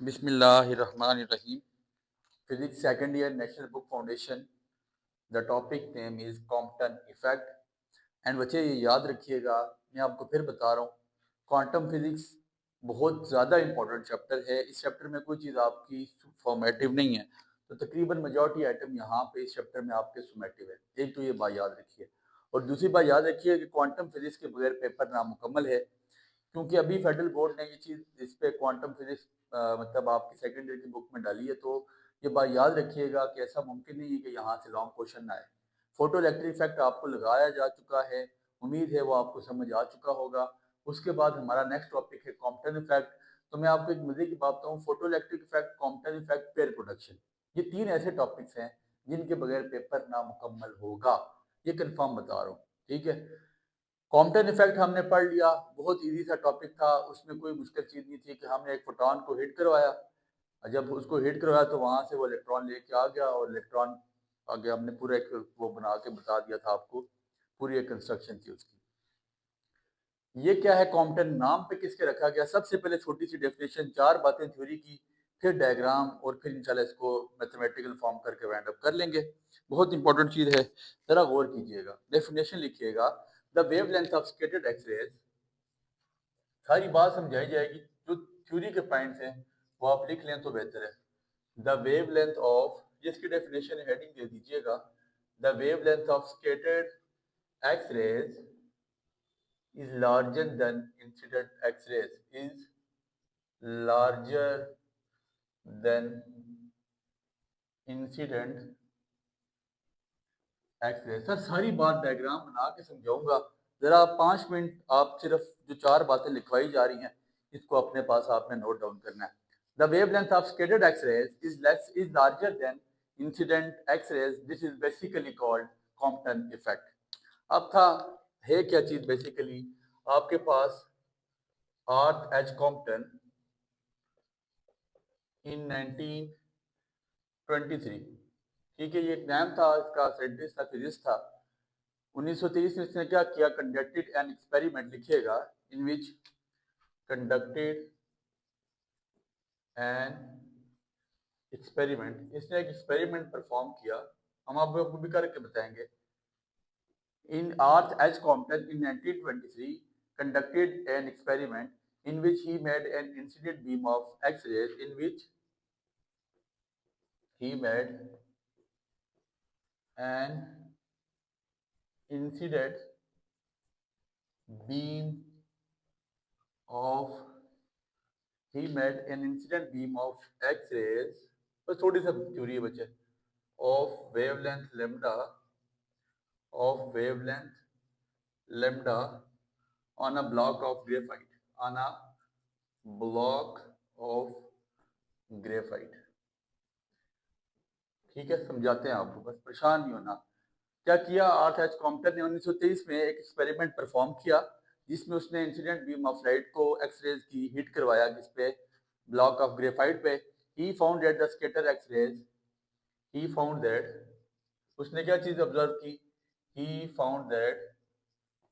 Bismillahirrahmanirrahim. Physics second year National Book Foundation. The topic name is Compton effect. And बच्चे ये याद रखिएगा, मैं आपको फिर बता रहा हूँ, क्वांटम फिजिक्स बहुत ज़्यादा इंपॉर्टेंट चैप्टर है। इस चैप्टर में कोई चीज़ आपकी फॉर्मेटिव नहीं है, तो तकरीबन मेजॉरिटी आइटम यहाँ पे इस चैप्टर में आपके सुमेटिव है। एक तो ये बात याद रखिए, और दूसरी बात याद रखिए कि क्वांटम फिजिक्स के बगैर पेपर नामुकम्मल है, क्योंकि अभी फेडरल बोर्ड ने ये चीज़ इस पे क्वांटम फिजिक्स मतलब आपकी सेकेंड ईयर की बुक में डाली है। तो ये बात याद रखिएगा कि ऐसा मुमकिन नहीं है कि यहाँ से लॉन्ग क्वेश्चन ना आए। फोटो इलेक्ट्रिक इफेक्ट आपको लगाया जा चुका है, उम्मीद है वो आपको समझ आ चुका होगा। उसके बाद हमारा नेक्स्ट टॉपिक है कॉम्पटन इफेक्ट। तो मैं आपको एक मजे की बात बताऊँ, photo electric effect, Compton effect, pair production, ये तीन ऐसे टॉपिक्स हैं जिनके बगैर पेपर नामुकम्मल होगा, ये कंफर्म बता रहा हूँ। ठीक है, कॉम्पटन इफेक्ट हमने पढ़ लिया, बहुत इजी सा टॉपिक था, उसमें कोई मुश्किल चीज़ नहीं थी कि हमने एक फोटॉन को हिट करवाया, जब उसको हिट करवाया तो वहाँ से वो इलेक्ट्रॉन लेके आ गया, और इलेक्ट्रॉन आगे हमने पूरा एक वो बना के बता दिया था आपको, पूरी एक कंस्ट्रक्शन थी उसकी। ये क्या है कॉम्पटन, नाम पे किसके रखा गया? सबसे पहले छोटी सी डेफिनेशन, चार बातें थ्योरी की, फिर डायग्राम, और फिर इंशाल्लाह इसको मैथमेटिकल फॉर्म करके वाइंड अप कर लेंगे। बहुत इंपॉर्टेंट चीज़ है, जरा गौर कीजिएगा, डेफिनेशन लिखिएगा। The wavelength of scattered X rays, सारी बात समझाई जाएगी, जो थ्योरी के पॉइंट्स हैं वो आप लिख लें तो बेहतर है। द वेवलेंथ ऑफ, जिसकी डेफिनेशन हेडिंग दे दीजिएगा, the wavelength of scattered X-rays is larger than incident X-rays, is larger than incident X-rays। Sir सारी बात डायग्राम बना के समझाऊंगा, जरा 5 मिनट आप सिर्फ जो चार बातें लिखवाई जा रही हैं इसको अपने पास आपने नोट डाउन करना है। The wavelength of scattered X-rays is larger than incident X-rays. This is basically called Compton effect। अब था, है क्या चीज बेसिकली, आपके पास आर्थ एच कॉम्पटन इन 1923, ठीक है, ये एक नाम था इसका, साइंटिस्ट था, फिजिस्ट था। 1923 में इसने क्या किया, कंडक्टेड एन एक्सपेरिमेंट लिखिएगा, इन विच कंडक्टेड एन एक्सपेरिमेंट, इसने एक एक्सपेरिमेंट परफॉर्म किया, हम आपको भी करके बताएंगे। इन आर्थ H Compton in 1923 conducted an experiment in which he made an incident beam of X-rays, in which he made an incident beam of X-rays, बस थोड़ी सा थ्योरी है बच्चे, of wavelength lambda on a block of graphite, on a block of graphite। ठीक है, समझाते हैं आपको, बस परेशान नहीं होना। क्या किया, आर्थ एच कॉम्पटन ने 1923 में एक एक्सपेरिमेंट परफॉर्म किया, जिसमें उसने इंसिडेंट बीम ऑफ लाइट को एक्सरेज की हिट करवाया, जिस पे ब्लॉक ऑफ ग्रेफाइट पे। He found that the scatter X rays, he found that, उसने क्या चीज ऑब्जर्व की, he found that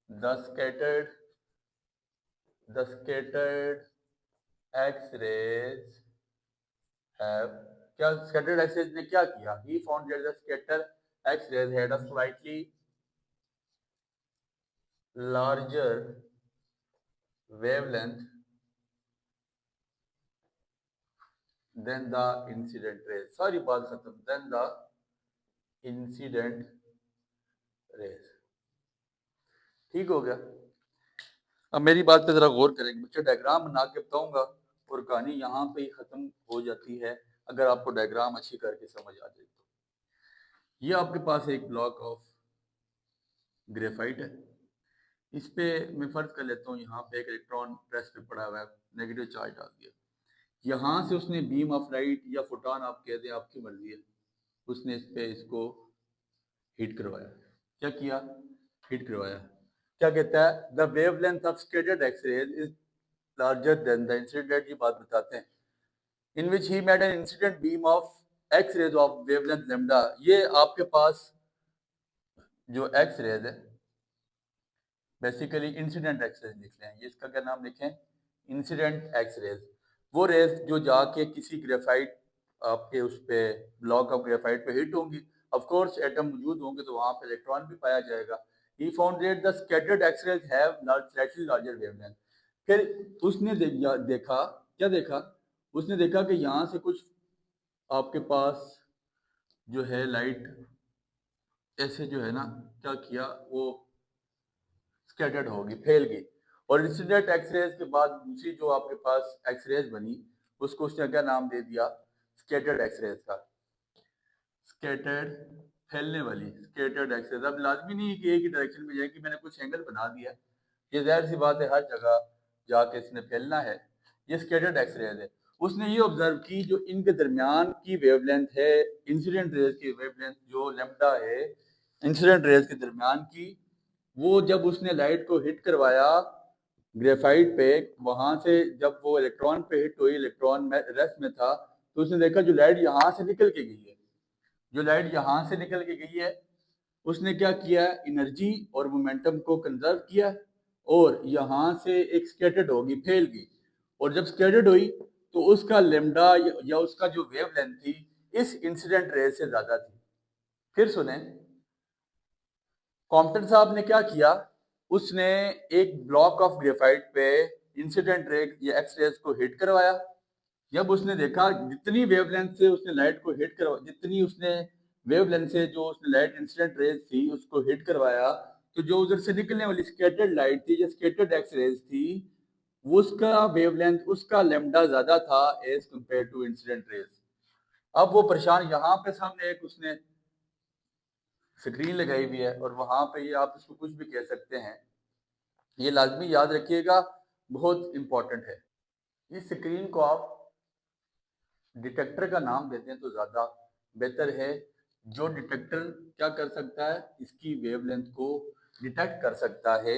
the scattered X rays have, क्या स्कैटर्ड एक्सरेज ने क्या किया, he found that the scatter X rays had a slightly larger wavelength than the incident rays। सारी बात खत्म, than the incident rays। ठीक हो गया, अब मेरी बात पे जरा गौर करेंगे बच्चे, डायग्राम बना के बताऊंगा और कहानी यहाँ पे ही खत्म हो जाती है, अगर आपको डायग्राम अच्छी करके समझ आ जाए तो। ये आपके पास एक ब्लॉक ऑफ ग्रेफाइट है, इस पे मैं फर्ज कर लेता हूँ यहाँ पे एक इलेक्ट्रॉन प्रेस पे पड़ा हुआ है, नेगेटिव चार्ज डाल दिया, यहाँ से उसने बीम ऑफ लाइट या फोटोन आप कह दें, आपकी मर्जी है, उसने इस पे इसको हिट करवाया। क्या किया, हिट करवाया। क्या कहता है, the wavelength of scattered X rays is larger than the incident, ये बात बताते हैं, in which he made an incident beam of X rays of wavelength lambda. ये आपके पास जो एक्स रेज है, बेसिकली इंसिडेंट एक्स रेज लिख लें, ये इसका क्या नाम लिखें, इंसिडेंट एक्स रेज। वो रेज जो जाके किसी ग्रेफाइट आपके उस पे ब्लॉक ऑफ ग्रेफाइट पे हिट होंगी, ऑफ कोर्स एटम मौजूद होंगे तो वहां पे इलेक्ट्रॉन भी पाया जाएगा। ही found that the scattered X-rays have slightly larger wavelength. फिर उसने देखा, क्या देखा? उसने देखा कि यहाँ से कुछ आपके पास जो है लाइट ऐसे जो है ना, क्या किया, वो स्कैटर्ड होगी, फैल गई। और इंसिडेंट एक्सरेज के बाद दूसरी जो आपके पास एक्सरेज बनी, उसको उसने क्या नाम दे दिया? स्कैटर्ड एक्सरेज का। स्कैटर्ड, फैलने वाली स्कैटर्ड एक्सरेज। अब लाजमी नहीं है कि एक ही डायरेक्शन में जाएगी, मैंने कुछ एंगल बना दिया, ये जाहिर सी बात है हर जगह जाके इसने फैलना है। ये स्कैटर्ड एक्सरेज है। उसने ये ऑब्जर्व की जो इनके दरमियान की वेवलेंथ है, इंसिडेंट रेज की वेवलेंथ जो लैम्ब्डा है इंसिडेंट रेज के दरमियान की, वो जब उसने लाइट को हिट करवाया ग्रेफाइट पे, वहां से जब वो इलेक्ट्रॉन पे हिट हुई, इलेक्ट्रॉन में रेस्ट में था, तो उसने देखा जो लाइट यहाँ से निकल के गई है, जो लाइट यहाँ से निकल के गई है, उसने क्या किया? एनर्जी और मोमेंटम को कंजर्व किया और यहाँ से एक स्कैटर्ड होगी, फैल गई। और जब स्कैटर्ड हुई तो उसका लेमडा या उसका जो वेवलेंथ थी इस इंसिडेंट रे से ज्यादा थी। फिर सुने, कॉम्पटन साहब ने क्या किया? उसने एक ब्लॉक ऑफ ग्रेफाइट पे इंसिडेंट रे या एक्स रेज को हिट करवाया। जब उसने देखा जितनी वेवलेंथ से उसने लाइट को हिट करवा, जितनी उसने वेवलेंथ से जो उसने लाइट इंसिडेंट रेज थी उसको हिट करवाया, तो जो उधर से निकलने वाली स्कैटर्ड लाइट थी या स्कैटर्ड एक्स रेज थी, उसका वेवलेंथ, उसका लेमडा ज्यादा था as compare to incident rays. अब वो परेशान, यहाँ पे सामने एक उसने स्क्रीन लगाई हुई है और वहां पे ये आप इसको कुछ भी कह सकते हैं, ये लाजमी याद रखिएगा, बहुत इंपॉर्टेंट है। इस स्क्रीन को आप डिटेक्टर का नाम देते हैं तो ज़्यादा बेहतर है। जो डिटेक्टर क्या कर सकता है? इसकी वेवलेंथ को डिटेक्ट कर सकता है।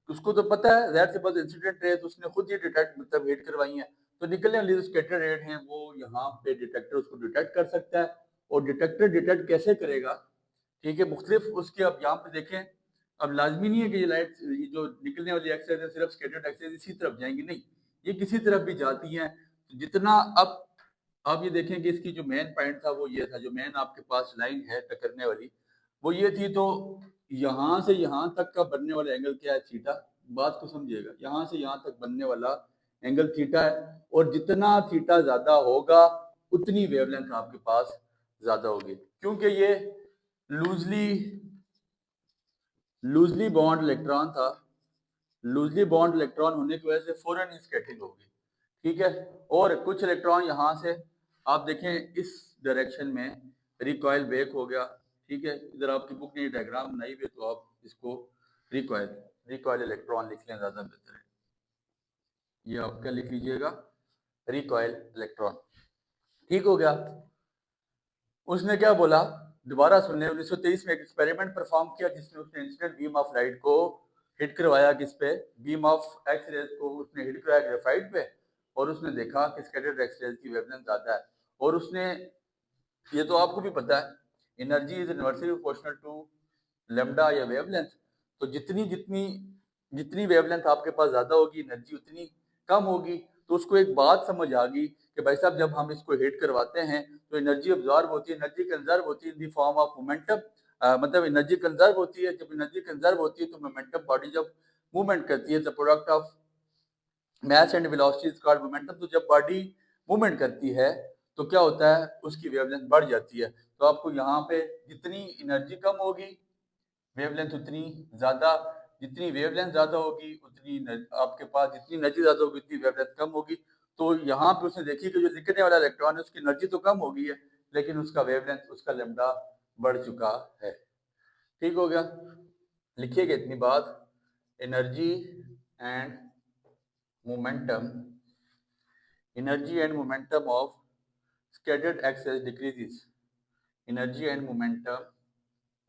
उसको तो पता है, ज़ाहिर सी बात, इंसिडेंट रेज उसने खुद ही डिटेक्ट मतलब हिट करवाई हैं, तो निकलने वाली जो स्कैटर रेट हैं वो यहाँ पे डिटेक्टर उसको डिटेक्ट कर सकता है। और डिटेक्टर डिटेक्ट कैसे करेगा? ठीक है, मुख्तलिफ उसके, अब यहाँ पे देखें, अब लाजमी नहीं है कि ये लाइट, ये जो निकलने वाली एक्सरेज है सिर्फ स्कैटर्ड एक्सरेज इसी तरफ जाएंगी, नहीं, ये किसी तरफ भी जाती हैं। तो जितना अब आप ये देखें कि इसकी जो मेन पॉइंट था वो ये था, जो मेन आपके पास लाइन है टकरने वाली वो ये थी। तो यहाँ से यहाँ तक का बनने वाला एंगल क्या है? थीटा। बात को समझिएगा, यहाँ से यहाँ तक बनने वाला एंगल थीटा है। और जितना थीटा ज्यादा होगा उतनी वेवलेंथ आपके पास ज्यादा होगी, क्योंकि ये लूजली लूजली बॉन्ड इलेक्ट्रॉन था। लूजली बॉन्ड इलेक्ट्रॉन होने की वजह से फौरन ही स्कैटरिंग होगी, ठीक है। और कुछ इलेक्ट्रॉन यहाँ से आप देखें इस डायरेक्शन में रिकॉइल बैक हो गया, ठीक है। इधर आपकी बुक ने डायग्राम बनाई हुई है तो आप इसको रिकॉइल रिकॉइल इलेक्ट्रॉन लिख लें, ज़्यादा बेहतर है। ये आप क्या लिख लीजिएगा? रिकॉइल इलेक्ट्रॉन, ठीक हो गया। उसने क्या बोला? दोबारा सुनने, 1923 में एक एक्सपेरिमेंट परफॉर्म किया जिसमें उसने इंसिडेंट बीम ऑफ लाइट को हिट करवाया, किस पे? बीम ऑफ एक्स रेज को उसने हिट करवाया ग्रेफाइट पे, और उसने देखा कि स्कैटर्ड एक्स रेज की वेवलेंथ ज्यादा है। और उसने, ये तो आपको भी पता है, energy is inversely proportional to lambda या वेवलेंथ। तो जितनी जितनी जितनी वेवलेंथ आपके पास ज्यादा होगी, एनर्जी उतनी कम होगी। तो उसको एक बात समझ आ गई कि भाई साहब जब हम इसको हिट करवाते हैं तो एनर्जी अब्जॉर्ब होती है, एनर्जी कंजर्व होती है in the form of momentum. मतलब एनर्जी कंजर्व होती है, जब एनर्जी कंजर्व होती है तो मोमेंटम, बॉडी जब मूवमेंट करती है, the product of mass and velocity is called momentum. तो जब बॉडी मूवमेंट करती है तो क्या होता है? उसकी वेवलेंथ बढ़ जाती है। तो आपको यहाँ पे जितनी एनर्जी कम होगी, वेवलेंथ उतनी ज्यादा, जितनी वेवलेंथ ज्यादा होगी उतनी आपके पास, जितनी एनर्जी ज्यादा होगी उतनी वेवलेंथ कम होगी। तो यहाँ पे उसने देखी कि जो निकलने वाला इलेक्ट्रॉन है उसकी एनर्जी तो कम हो गई है, लेकिन उसका वेवलेंथ, उसका लेमडा बढ़ चुका है, ठीक हो गया। लिखिएगा इतनी बात, energy and momentum, energy and momentum of scattered excess decreases, energy and momentum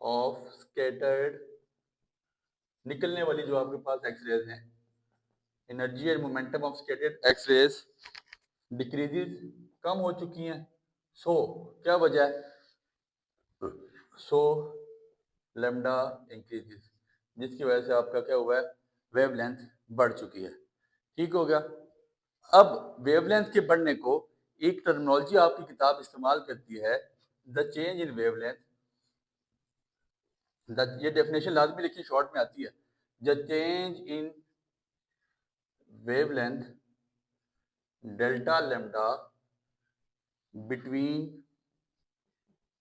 of scattered, निकलने वाली जो आपके पास एक्सरेज हैं, energy and momentum of scattered X rays decreases, कम हो चुकी हैं। सो क्या वजह है? सो लेमडा इंक्रीजेस, जिसकी वजह से आपका क्या हुआ है? वेवलेंथ बढ़ चुकी है, ठीक हो गया। अब वेवलेंथ के बढ़ने को एक टर्मिनोलॉजी आपकी किताब इस्तेमाल करती है, द चेंज इन वेवलेंथ। ये डेफिनेशन लाजमी लिखी, शॉर्ट में आती है, the change in wavelength delta lambda between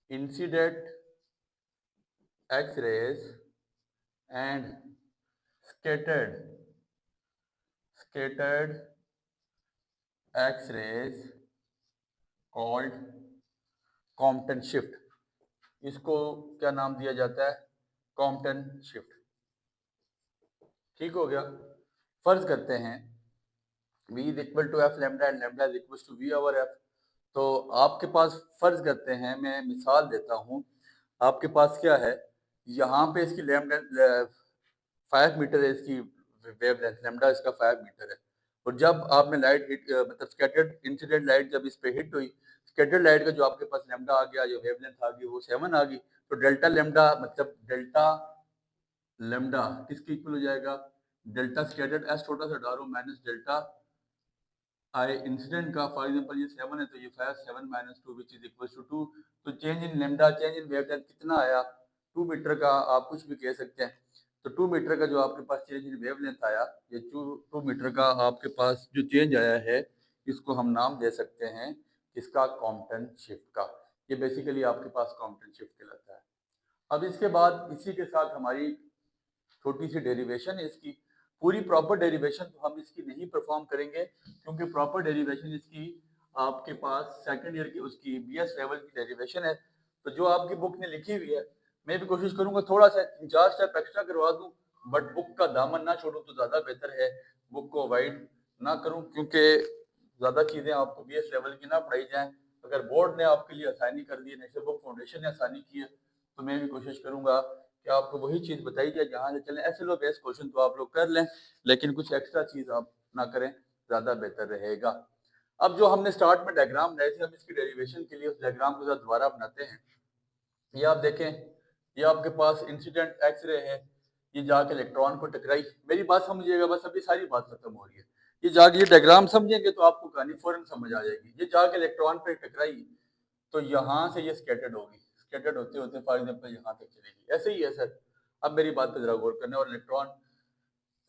incident X-rays and scattered X-rays called Compton shift. इसको क्या नाम दिया जाता है? Compton shift. ठीक हो गया। फर्ज करते हैं v is equal to F lambda and lambda is equal to v over F. तो आपके पास फर्ज करते हैं, मैं मिसाल देता हूँ, आपके पास क्या है, यहाँ पे इसकी लैम्डा 5 मीटर है, इसकी वेवलेंथ लैम्डा इसका 5 मीटर है। और जब आपने लाइट हिट मतलब स्कैटर्ड इंसिडेंट लाइट जब इस पे हिट हुई, स्कैटर्ड लाइट का जो आपके पास लैम्डा आ गया, जो वेवलेंथ आ गई वो 7 आ गई। तो डेल्टा लैम्डा मतलब डेल्टा लैम्डा किसके इक्वल हो जाएगा? डेल्टा स्कैटर्ड एस छोटा सा डारो माइनस डेल्टा आई इंसिडेंट का। फॉर एग्जांपल ये 7 है तो ये 5 7 minus 2 which is equal to 2। तो change in lambda, change in wavelength कितना आया? 2 मीटर का आप कुछ भी कह सकते हैं। तो 2 मीटर का जो आपके पास चेंज इन वेवलेंथ आया, ये 2 मीटर का आपके पास जो चेंज आया है, इसको हम नाम दे सकते हैं इसका कॉम्पटन शिफ्ट का। ये बेसिकली आपके पास कॉम्पटन शिफ्ट कहलाता है। अब इसके बाद इसी के साथ हमारी छोटी सी डेरिवेशन है इसकी। पूरी प्रॉपर डेरिवेशन तो हम इसकी नहीं परफॉर्म करेंगे, क्योंकि प्रॉपर डेरिवेशन इसकी आपके पास सेकंड ईयर की उसकी बीएस लेवल की डेरिवेशन है। तो जो आपकी बुक ने लिखी हुई है, मैं भी कोशिश करूंगा थोड़ा सा 4 स्टेप एक्स्ट्रा करवा दूं, बट बुक का दामन ना छोड़ूं तो ज़्यादा बेहतर है। बुक को अवॉइड ना करूं, क्योंकि ज़्यादा चीज़ें आपको बीएस लेवल की ना पढ़ाई जाएँ। अगर बोर्ड ने आपके लिए आसानी कर दी है, नेशनल बुक फाउंडेशन ने आसानी की है, तो मैं भी कोशिश करूंगा कि आपको वही चीज़ बताई जाए जहाँ से चलें। ऐसे लो बेस्ट क्वेश्चन तो आप लोग कर लें, लेकिन कुछ एक्स्ट्रा चीज़ आप ना करें, ज़्यादा बेहतर रहेगा। अब जो हमने स्टार्ट में डायग्राम बनाए थे, हम इसकी डेरिवेशन के लिए उस डायग्राम को दोबारा बनाते हैं। ये आप देखें, ये आपके पास इंसिडेंट एक्सरे है, ये जाके इलेक्ट्रॉन को टकराई। मेरी बात समझिएगा, बस अभी सारी बात खत्म हो रही है। ये जाके ये डायग्राम समझेंगे तो आपको कहानी फौरन समझ आ जाएगी। ये जाके इलेक्ट्रॉन पे टकराई तो यहाँ से ये स्कैटर्ड होगी, स्कैटर्ड होते होते फॉर एग्जांपल यहाँ तक चलेगी। ऐसे ही है सर। अब मेरी बात पे जरा गौर करना, और इलेक्ट्रॉन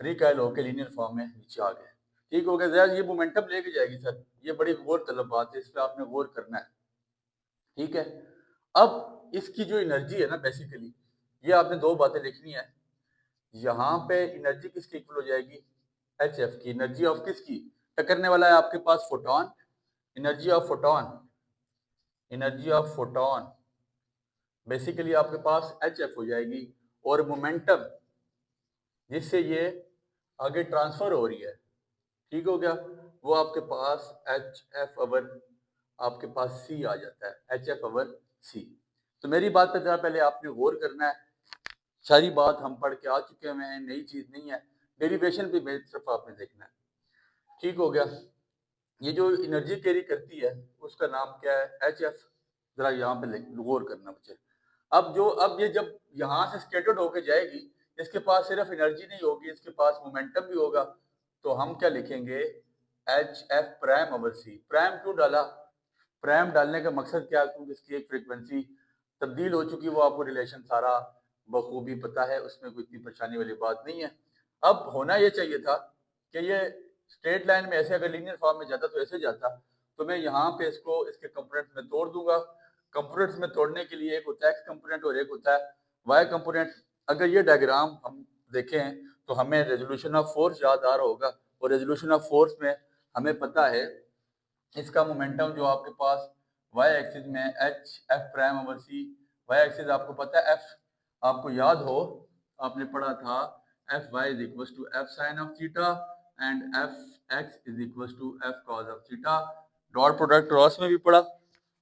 रिकाइल होकर लीनियर फॉर्म में नीचे आ गए। ठीक हो गया जरा, ये मोमेंटम लेके जाएगी सर, ये बड़ी गौर तलब बात है, इस पर आपने गौर करना है। ठीक है। अब इसकी जो एनर्जी है ना, बेसिकली ये आपने दो बातें लिखनी है। यहाँ पे एनर्जी किसकी इक्वल हो जाएगी? एच एफ की। एनर्जी ऑफ किसकी? टकरने वाला है आपके पास photon. Energy of photon, energy of photon basically आपके पास एच एफ हो जाएगी। और मोमेंटम जिससे ये आगे ट्रांसफर हो रही है, ठीक हो गया, वो आपके पास एच एफ अवर आपके पास सी आ जाता है, एच एफ अवर सी। तो मेरी बात पे जरा पहले आपने गौर करना है। सारी बात हम पढ़ के आ चुके हैं, नई चीज नहीं है। डेरिवेशन पे मेरी तरफ आपने देखना है। ठीक हो गया। ये जो एनर्जी कैरी करती है उसका नाम क्या है? H F. जरा यहाँ पे गौर करना बच्चे। अब ये जब यहाँ से स्कैटर्ड होके जाएगी, इसके पास सिर्फ एनर्जी नहीं होगी, इसके पास मोमेंटम भी होगा। तो हम क्या लिखेंगे? एच एफ प्राइम ओवर सी। प्राइम क्यों डाला? प्राइम डालने का मकसद क्या है? क्योंकि इसकी एक फ्रीक्वेंसी तब्दील हो चुकी है, वो आपको रिलेशन सारा बखूबी पता है, उसमें कोई इतनी परेशानी वाली बात नहीं है। अब होना ये चाहिए था कि ये स्ट्रेट लाइन में ऐसे अगर लीनियर फॉर्म में जाता तो ऐसे जाता। तो मैं यहाँ पे इसको इसके कंपोनेंट्स में तोड़ दूंगा। कंपोनेंट्स में तोड़ने के लिए एक होता है एक्स कंपोनेंट और एक होता है वाई कंपोनेंट। अगर ये डायग्राम हम देखें तो हमें रेजोल्यूशन ऑफ फोर्स याद आ रहा होगा, और रेजोल्यूशन ऑफ फोर्स में हमें पता है इसका मोमेंटम जो आपके पास वाई एक्सिस में एच एफ प्राइम ओवर सी। वाई एक्सिस आपको पता है एफ, आपको याद हो आपने पढ़ा था F Y is equal to F sine of theta and F X is equal to F cos of theta. Dot product cross में भी पढ़ा,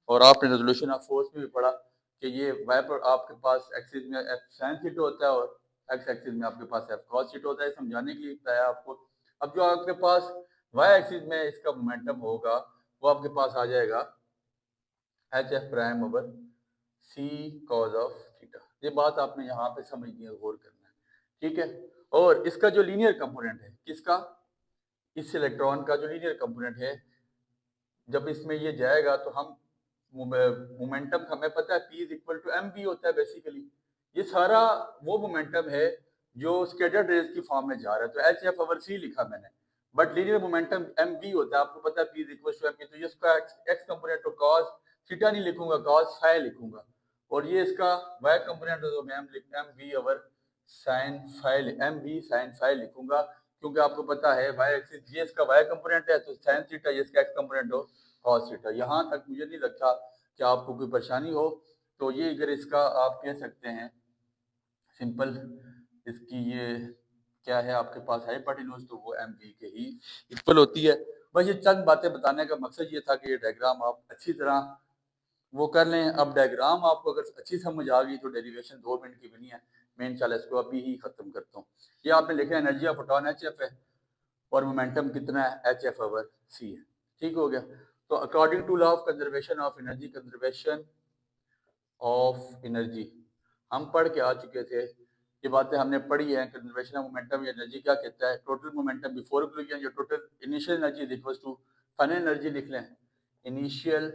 और आपने रेजोल्यूशन ऑफ फोर्स में भी पढ़ा कि ये वाई पर आपके पास एक्सिस में एफ साइन थीटा होता है और एक्स एक्सिस में आपके पास एफ कॉस थीटा होता है। समझाने के लिए बताया आपको। अब जो आपके पास वाई एक्सिस में इसका मोमेंटम होगा वो आपके पास आ जाएगा H F prime over C cos of theta. ये बात आपने यहाँ पे समझनी है, गौर करना है। ठीक है। और इसका जो लीनियर कंपोनेंट है किसका? इस इलेक्ट्रॉन का जो लीनियर कंपोनेंट है, जब इसमें ये जाएगा तो हम मोमेंटम हमें पता है P is equal to M V होता है बेसिकली। ये सारा वो मोमेंटम है जो स्कैटर्ड रेज की फॉर्म में जा रहा है, तो एच एफ ओवर सी लिखा मैंने, but linear momentum M V होता है, आपको पता है P is equal to M V, तो ये इसका एक्स कंपोनेंट तो कॉस थीटा नहीं लिखूंगा, कॉस फाई लिखूंगा, और ये इसका वाई कंपोनेंट तो मैं M V over sine phi, M V sine phi लिखूंगा, क्योंकि आपको पता है वाई एक्सिस ये इसका वाई कंपोनेंट है, तो साइन थीटा ये इसका एक्स कंपोनेंट हो कॉस थीटा। यहाँ तक मुझे नहीं लगता कि आपको कोई परेशानी हो, तो ये अगर इसका आप कह सकते हैं सिंपल, इसकी ये क्या है आपके पास हाइपोटेन्यूज, तो वो एम वी के ही इक्वल होती है। बस ये चंद बातें बताने का मकसद ये था कि ये डायग्राम आप अच्छी तरह वो कर लें। अब डायग्राम आपको अगर अच्छी समझ आ गई तो डेरिवेशन 2 मिनट की भी नहीं है, मैं इंशाल्लाह इसको अभी ही खत्म करता हूँ। ये आपने लिखा है energy of photon H F है और मोमेंटम कितना है एच एफ ओवर सी है, ठीक हो गया। तो according to law of conservation of energy, conservation of energy हम पढ़ के आ चुके थे, ये बातें हमने पढ़ी है। कंजर्वेशन ऑफ मोमेंटम या एनर्जी क्या कहता है, टोटल मोमेंटम बिफोर इक्वलिब्रियम या total initial energy is equal to final energy, लिख लें initial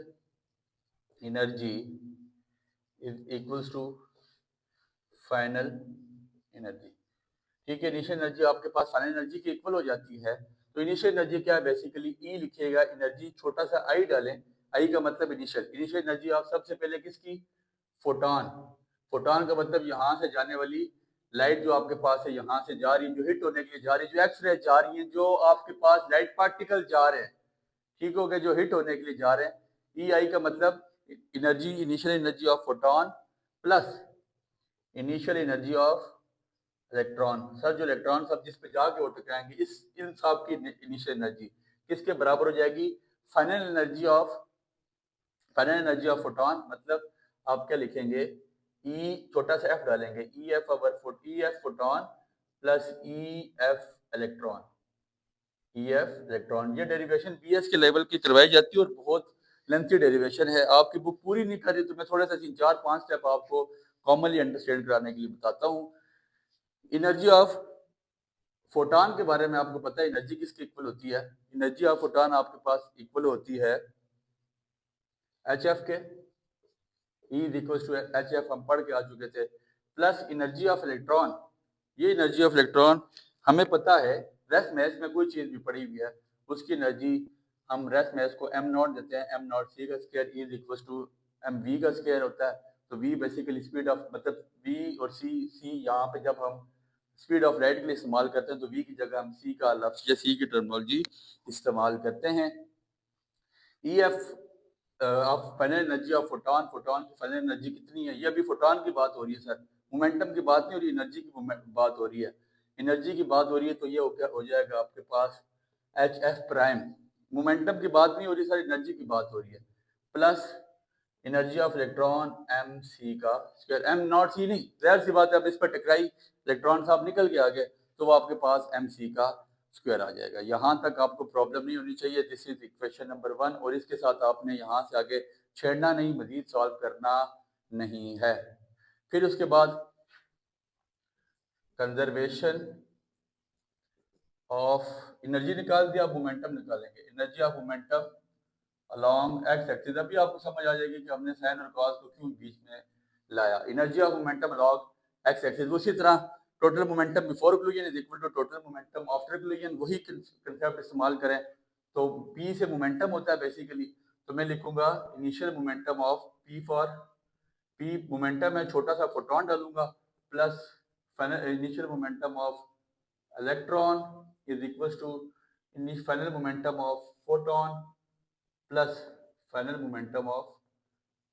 energy is equals to final energy, ठीक है। इनिशियल एनर्जी आपके पास फाइनल एनर्जी की इक्वल हो जाती है, तो इनिशियल एनर्जी क्या है बेसिकली ई लिखिएगा, एनर्जी छोटा सा आई डालें, आई का मतलब इनिशियल, इनिशियल एनर्जी आप सबसे पहले किसकी, फोटोन, फोटोन का मतलब यहाँ से जाने वाली लाइट जो आपके पास है, यहाँ से जा रही है, जो हिट होने के लिए जा रही है, जो एक्स रे जा रही है, जो आपके पास लाइट पार्टिकल जा रहे हैं, ठीक हो गया, जो हिट होने के लिए जा रहे हैं। ई आई का मतलब energy, initial energy of photon plus initial energy of electron. Sir जो इलेक्ट्रॉन सब जिस पे जाके वो टकराएंगे, इस इन सब की इनिशियल एनर्जी किसके बराबर हो जाएगी, final energy of, final energy of photon, मतलब आप क्या लिखेंगे, ई छोटा सा एफ डालेंगे, E F over E F photon plus E F electron, E F electron. ये डेरिवेशन बीएस के लेवल की करवाई जाती है और बहुत लेंथी डेरिवेशन है, आपकी बुक पूरी नहीं कर रही तो मैं थोड़ा सा 3-4-5 स्टेप आपको कॉमनली अंडरस्टैंड कराने के लिए बताता हूँ। एनर्जी ऑफ फोटोन के बारे में आपको पता है एनर्जी किसकी इक्वल होती है, एनर्जी ऑफ फोटोन आपके पास इक्वल होती है एच एफ के, E is equal to H F हम पढ़ के आ चुके थे, प्लस एनर्जी ऑफ इलेक्ट्रॉन। ये एनर्जी ऑफ इलेक्ट्रॉन हमें पता है, रेस मैथ में कोई चीज भी पड़ी हुई है उसकी एनर्जी हम रेस मैथ को एम नॉट देते हैं, एम नॉट सी का square is equal to M V का स्क्वायर होता है, तो वी बेसिकली स्पीड ऑफ, मतलब वी और सी यहाँ पे जब हम स्पीड ऑफ लाइट के लिए इस्तेमाल करते हैं तो वी की जगह हम सी का लफ्ज या सी की टर्मिनोलॉजी इस्तेमाल करते हैं। E F of final energy of photon, photon की फाइनल एनर्जी कितनी है, ये अभी फोटोन की बात हो रही है सर, मोमेंटम की बात नहीं हो रही, एनर्जी की बात हो रही है, एनर्जी की बात हो रही है, तो ये हो जाएगा आपके पास एच एफ प्राइम, मोमेंटम की बात नहीं हो रही सर, एनर्जी की बात हो रही है, plus energy of electron M C का स्क्वायर, एम नॉट सी नहीं, जाहिर सी बात है अब इस पर टकराई इलेक्ट्रॉन साहब निकल के आगे, तो वो आपके पास एम सी का स्क्वायर आ जाएगा। यहाँ तक आपको प्रॉब्लम नहीं होनी चाहिए, दिस इज इक्वेशन नंबर 1, और इसके साथ आपने यहाँ से आगे छेड़ना नहीं, मजीद सॉल्व करना नहीं है। फिर उसके बाद कंजर्वेशन ऑफ एनर्जी निकाल दिया, मोमेंटम निकालेंगे, energy of momentum along X axis, अभी आपको समझ आ जाएगी कि हमने साइन और कॉस को क्यों बीच में लाया। Energy of momentum along X axis, उसी तरह total momentum before collision is equal to total momentum after collision, वही कंसेप्ट इस्तेमाल करें, तो पी से मोमेंटम होता है बेसिकली, तो मैं लिखूंगा initial momentum of P for, P momentum है, छोटा सा फोटोन डालूंगा, plus initial momentum of electron is equal to final momentum of photon plus final momentum of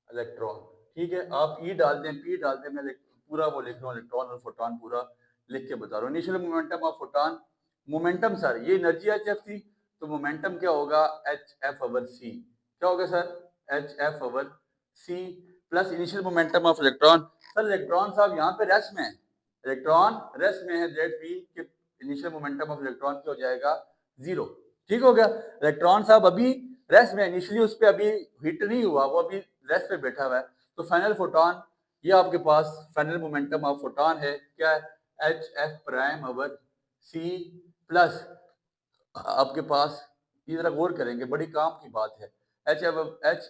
electron, ठीक है। आप ई डाल दें, पी डाल दें, मैं पूरा वो लिख रहा हूँ, इलेक्ट्रॉन और फोटोन पूरा लिख के बता रहा हूँ। Initial momentum of photon, momentum sir ये एनर्जी एच एफ थी, तो मोमेंटम क्या होगा एच एफ ओवर सी, क्या होगा sir H F over C, plus initial momentum of electron, sir electron साहब यहाँ पे रेस्ट में है, इलेक्ट्रॉन रेस्ट में है, दैट मीन कि इनिशियल मोमेंटम ऑफ इलेक्ट्रॉन क्या हो जाएगा 0, ठीक हो गया। इलेक्ट्रॉन साहब अभी रेस्ट में, इनिशियली उस पर अभी हिट नहीं हुआ, वो अभी रेस्ट पे बैठा हुआ है, तो फाइनल फोटोन ये आपके पास फाइनल मोमेंटम ऑफ फोटोन है, क्या है H F prime over C, plus आपके पास, ये जरा गौर करेंगे, बड़ी काम की बात है। एच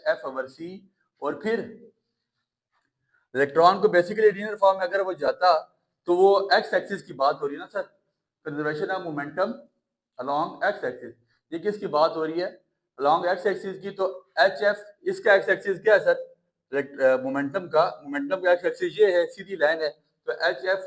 एफ ओवर सी, और फिर इलेक्ट्रॉन को बेसिकली लीनियर फॉर्म में अगर वो जाता तो वो एक्स एक्सिस की बात हो रही है ना sir, conservation of momentum along x axis. ये किसकी बात हो रही है? अलोंग एक्स एक्सिस की। तो एच एफ, इसका एक्स एक्सिस क्या है सर? मोमेंटम का एक्स एक्सिस ये है, सीधी लाइन है। तो H F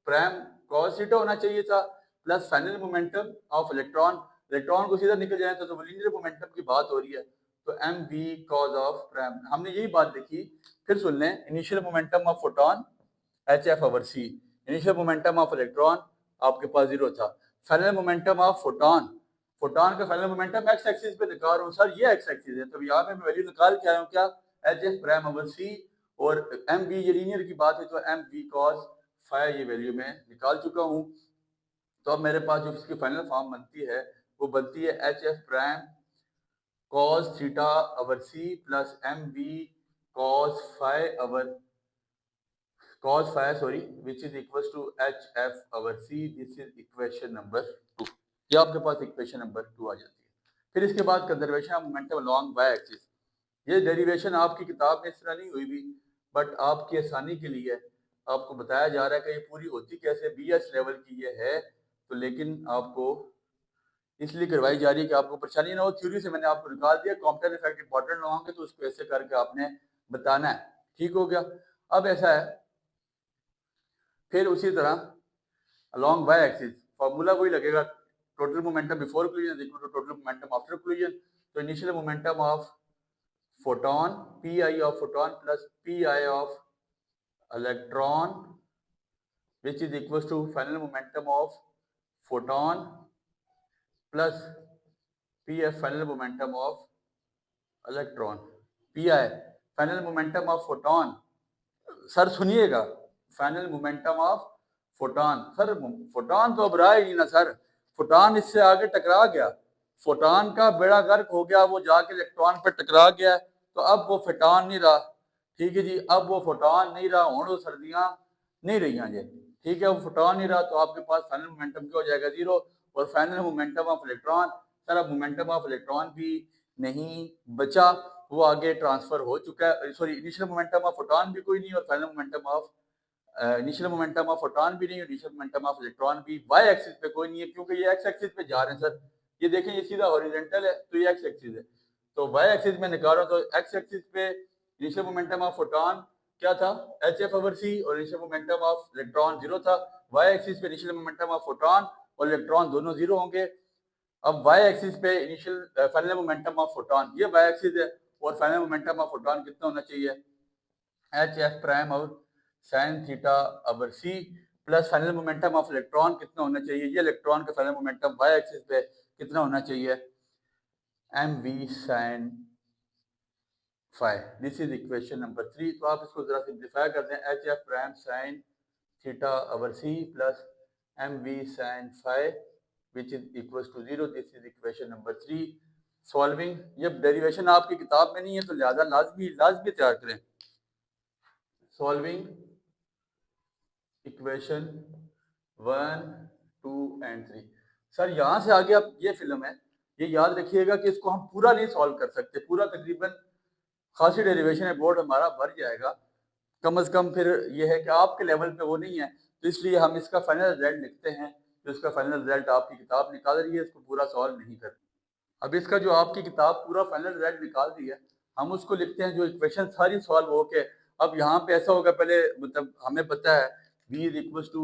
prime cos theta होना चाहिए था, plus final momentum of electron. Electron को सीधा निकल जाए तो लीनियर मोमेंटम की बात हो रही है। तो M V cos of prime, हमने यही बात देखी। फिर सुन लें, initial momentum of photon H F over C, initial momentum of electron आपके पास 0 था। Final momentum of photon, photon का फाइनल मोमेंटम एक्स एक्सिस पे निकाल रहा हूँ सर, ये एक्स एक्सिस है, तो यहाँ पे मैं वैल्यू निकाल के आया हूँ क्या? एच एफ प्राइम ओवर सी, और एम वी ये लीनियर की बात है तो एम वी कॉस फाइव ये वैल्यू मैं निकाल चुका हूँ। तो अब मेरे पास जो इसकी फाइनल फॉर्म बनती है वो बनती है H F prime cos theta over C plus M V cos five over cos five sorry which is equal to H F over C. This is equation number 2। ये आपके पास इक्वेशन नंबर 2 आ जाती है। फिर इसके बाद conservation of momentum along Y axis. ये derivation आपकी किताब में इस तरह नहीं हुई भी, बट आपकी आसानी के लिए आपको बताया जा रहा है कि ये पूरी होती कैसे, बीएस लेवल की ये है। तो लेकिन आपको इसलिए करवाई जा रही है कि आपको परेशानी ना हो। थ्योरी से मैंने आपको निकाल दिया, कॉम्प्टेंट इफेक्ट इंपॉर्टेंट ना होंगे तो उसको ऐसे करके आपने बताना है। ठीक हो गया? अब ऐसा है, फिर उसी तरह अलोंग वाई एक्सिस फॉर्मूला वही लगेगा, total momentum before collision is equal to total momentum after collision. तो initial momentum of photon P I of photon plus P I of electron which is equal to final momentum of photon plus P F final momentum of electron. P I final momentum of photon, sir सुनिएगा, final momentum of photon. Sir photon तो अब रहा ही नहीं ना sir, photon इससे आगे टकरा गया, फोटोन का बेड़ा गर्क हो गया, वो जाके इलेक्ट्रॉन पे टकरा गया, तो अब वो फोटोन नहीं रहा। ठीक है जी, अब वो फोटोन नहीं रहा, हूँ सर्दियां नहीं रही जी। ठीक है, वो फोटोन नहीं रहा तो आपके पास फाइनल मोमेंटम क्या हो जाएगा? 0। और final momentum of electron, sir अब मोमेंटम ऑफ इलेक्ट्रॉन भी नहीं बचा, वो आगे ट्रांसफर हो चुका है। Sorry, initial momentum of photon भी कोई नहीं और final momentum of initial momentum of photon भी नहीं और इनिशियल मोमेंटम ऑफ इलेक्ट्रॉन भी वाई एक्सिस पे कोई नहीं है, क्योंकि ये एक्स एक्सिस पे जा रहे हैं सर। ये देखें, ये सीधा हॉरिजॉन्टल है तो ये एक्स एक्सिस है, तो वाई एक्सिस में निकाल रहा हूं तो एक्स एक्सिस पे इनिशियल मोमेंटम ऑफ फोटोन क्या था? एच एफ ओवर सी, और इनिशियल मोमेंटम ऑफ इलेक्ट्रॉन 0 था। वाई एक्सिस पे इनिशियल मोमेंटम ऑफ फोटोन और इलेक्ट्रॉन दोनों 0 होंगे। अब वाई एक्सिस पे initial final momentum of photon, ये वाई एक्सिस है, और फाइनल मोमेंटम ऑफ फोटोन कितना होना चाहिए? एच एफ प्राइम और sine theta over C, plus final momentum of electron कितना होना चाहिए? ये इलेक्ट्रॉन का फाइनल मोमेंटम वाई एक्सिस पे कितना होना चाहिए? M V sine five. This is equation number 3। तो आप इसको जरा सिंप्लीफाई करते हैं, H F prime sine theta over C plus M V sine five which is equal to 0। This is equation number 3। Solving, ये डेरिवेशन आपकी किताब में नहीं है तो लिहाजा लाजमी लाजमी तैयार करें। Solving equation 1, 2 and 3। सर यहाँ से आगे आप, ये फिल्म है, ये याद रखिएगा कि इसको हम पूरा नहीं सॉल्व कर सकते, पूरा तकरीबन खासी डेरिवेशन है, बोर्ड हमारा भर जाएगा। कम अज कम फिर ये है कि आपके लेवल पे वो नहीं है, तो इसलिए हम इसका फाइनल रिजल्ट लिखते हैं। तो इसका फाइनल रिजल्ट आपकी किताब निकाल रही है, इसको पूरा सॉल्व नहीं करते। अब इसका जो आपकी किताब पूरा फाइनल रिजल्ट निकाल दी है, हम उसको लिखते हैं जो इक्वेशन सारी सॉल्व हो के। अब यहाँ पे ऐसा होगा, पहले मतलब हमें पता है v is equal to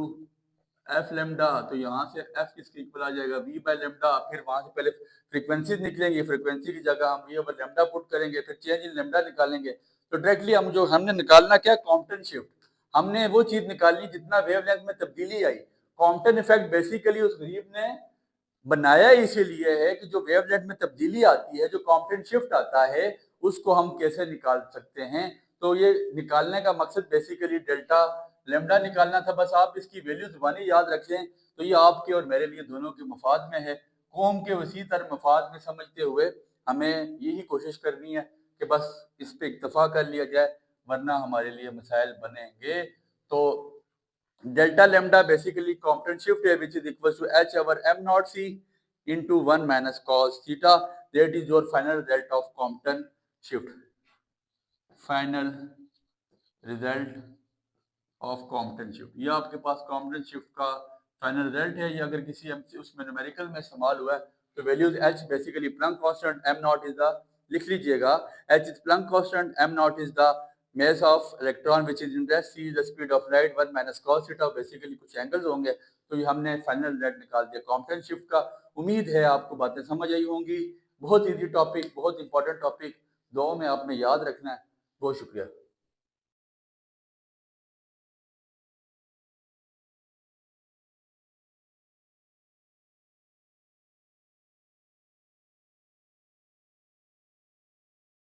F lambda, तो यहाँ से एफ किसके इक्वल आ जाएगा? v by lambda. फिर वहां से पहले फ्रीक्वेंसीज निकलेंगी, फ्रीक्वेंसी की जगह हम v ओवर लेमडा पुट करेंगे, फिर चेंज इन लेमडा निकालेंगे। तो डायरेक्टली हम जो हमने निकालना क्या? Compton shift. हमने वो चीज निकालनी जितना वेवलेंथ में तब्दीली आई। कॉम्पटन इफेक्ट बेसिकली उस गरीब ने बनाया इसीलिए है कि जो वेवलेंथ में तब्दीली आती है, जो कॉम्पटेंट शिफ्ट आता है, उसको हम कैसे निकाल सकते हैं। तो ये निकालने का मकसद बेसिकली डेल्टा लेमडा निकालना था। बस आप इसकी वैल्यू जुबानी याद रखें, तो ये आपके और मेरे लिए दोनों के मफाद में है। कौम के वसी तर मफाद में समझते हुए हमें यही कोशिश करनी है कि बस इस पर इक्तफा कर लिया जाए, वरना हमारे लिए मसाइल बनेंगे। तो delta lambda basically Compton shift है which is equal to H over M naught C. into 1 minus cos theta. That is your final result of Compton shift. Final result of Compton shift, ये आपके पास Compton shift का final result है। ये अगर किसी उसमें numerical में इस्तेमाल हुआ है तो values H basically Planck constant, am not is the, लिख लीजिएगा, H is Planck constant, am not is the mass of electron which is in rest, c is the speed of light, 1 minus cos theta, basically कुछ angles होंगे। तो ये हमने final result निकाल दिया Compton shift का। उम्मीद है आपको बातें समझ आई होंगी। बहुत इजी टॉपिक, बहुत इंपॉर्टेंट टॉपिक, दुआओं में आपने याद रखना है। बहुत शुक्रिया।